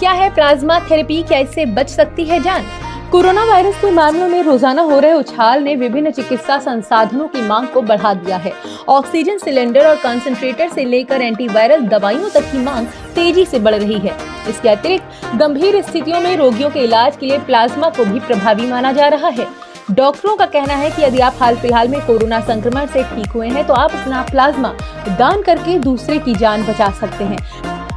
क्या है plasma therapy, क्या इससे बच सकती है जान? कोरोना वायरस के मामलों में रोजाना हो रहे उछाल ने विभिन्न चिकित्सा संसाधनों की मांग को बढ़ा दिया है। ऑक्सीजन सिलेंडर और कंसंट्रेटर से लेकर एंटीवायरल दवाइयों तक की मांग तेजी से बढ़ रही है। इसके अतिरिक्त गंभीर स्थितियों में रोगियों के इलाज के लिए प्लाज्मा को भी प्रभावी माना जा रहा है। डॉक्टरों का कहना है कि यदि आप हाल फिलहाल में कोरोना संक्रमण से ठीक हुए हैं तो आप अपना प्लाज्मा दान करके दूसरे की जान बचा सकते हैं।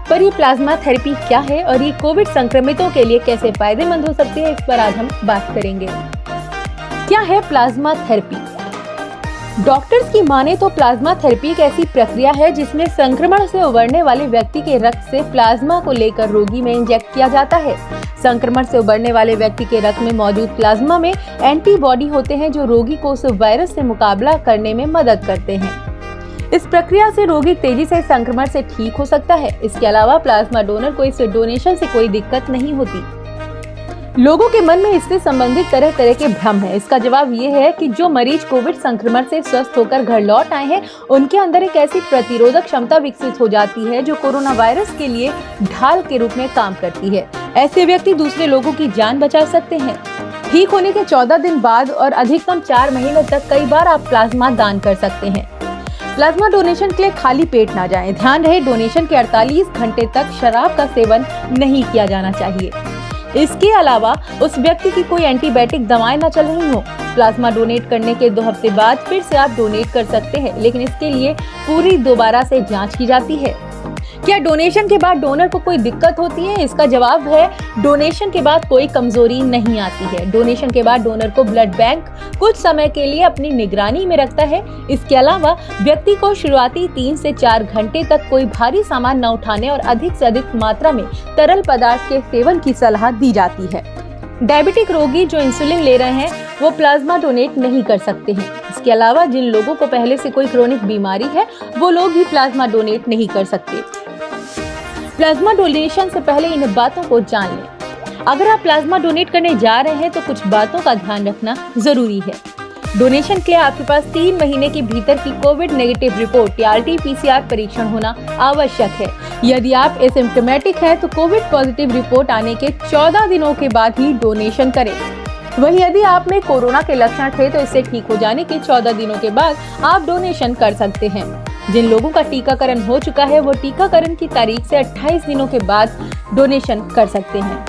पर ये प्लाज्मा थेरेपी क्या है और ये कोविड संक्रमितों के लिए कैसे फायदेमंद हो सकती है, इस पर आज हम बात करेंगे। क्या है प्लाज्मा थेरेपी? डॉक्टर्स की माने तो प्लाज्मा थेरेपी एक ऐसी प्रक्रिया है जिसमें संक्रमण से उबरने वाले व्यक्ति के रक्त से प्लाज्मा को लेकर रोगी में इंजेक्ट किया जाता है। संक्रमण से उबरने वाले व्यक्ति के रक्त में मौजूद प्लाज्मा में एंटीबॉडी होते हैं जो रोगी को उस वायरस से मुकाबला करने में मदद करते हैं। इस प्रक्रिया से रोगी तेजी से संक्रमण से ठीक हो सकता है। इसके अलावा प्लाज्मा डोनर को इस डोनेशन से कोई दिक्कत नहीं होती। लोगों के मन में इससे संबंधित तरह तरह के भ्रम है। इसका जवाब ये है कि जो मरीज कोविड संक्रमण से स्वस्थ होकर घर लौट आए हैं, उनके अंदर एक ऐसी प्रतिरोधक क्षमता विकसित हो जाती है जो कोरोना वायरस के लिए ढाल के रूप में काम करती है। ऐसे व्यक्ति दूसरे लोगों की जान बचा सकते हैं। ठीक होने के 14 दिन बाद और अधिकतम 4 महीने तक कई बार आप प्लाज्मा दान कर सकते हैं। प्लाज्मा डोनेशन के लिए खाली पेट ना जाएं। ध्यान रहे, डोनेशन के 48 घंटे तक शराब का सेवन नहीं किया जाना चाहिए। इसके अलावा उस व्यक्ति की कोई एंटीबायोटिक दवाएं ना चल रही हो। प्लाज्मा डोनेट करने के 2 हफ्ते बाद फिर से आप डोनेट कर सकते हैं, लेकिन इसके लिए पूरी दोबारा से जांच की जाती है। क्या डोनेशन के बाद डोनर को कोई दिक्कत होती है? इसका जवाब है, डोनेशन के बाद कोई कमजोरी नहीं आती है। डोनेशन के बाद डोनर को ब्लड बैंक कुछ समय के लिए अपनी निगरानी में रखता है। इसके अलावा व्यक्ति को शुरुआती 3 से 4 घंटे तक कोई भारी सामान न उठाने और अधिक से अधिक मात्रा में तरल पदार्थ के सेवन की सलाह दी जाती है। डायबिटिक रोगी जो इंसुलिन ले रहे हैं वो प्लाज्मा डोनेट नहीं कर सकते हैं। इसके अलावा जिन लोगों को पहले से कोई क्रोनिक बीमारी है वो लोग भी प्लाज्मा डोनेट नहीं कर सकते। प्लाज्मा डोनेशन से पहले इन बातों को जान लें। अगर आप प्लाज्मा डोनेट करने जा रहे हैं तो कुछ बातों का ध्यान रखना जरूरी है। डोनेशन के लिए आपके पास 3 महीने के भीतर की कोविड नेगेटिव रिपोर्ट या RT-PCR परीक्षण होना आवश्यक है। यदि आप एसिम्प्टोमेटिक हैं तो कोविड पॉजिटिव रिपोर्ट आने के 14 दिनों के बाद ही डोनेशन करें। वहीं यदि आप में कोरोना के लक्षण थे तो इससे ठीक हो जाने के 14 दिनों के बाद आप डोनेशन कर सकते हैं। जिन लोगों का टीकाकरण हो चुका है वो टीकाकरण की तारीख से 28 दिनों के बाद डोनेशन कर सकते हैं।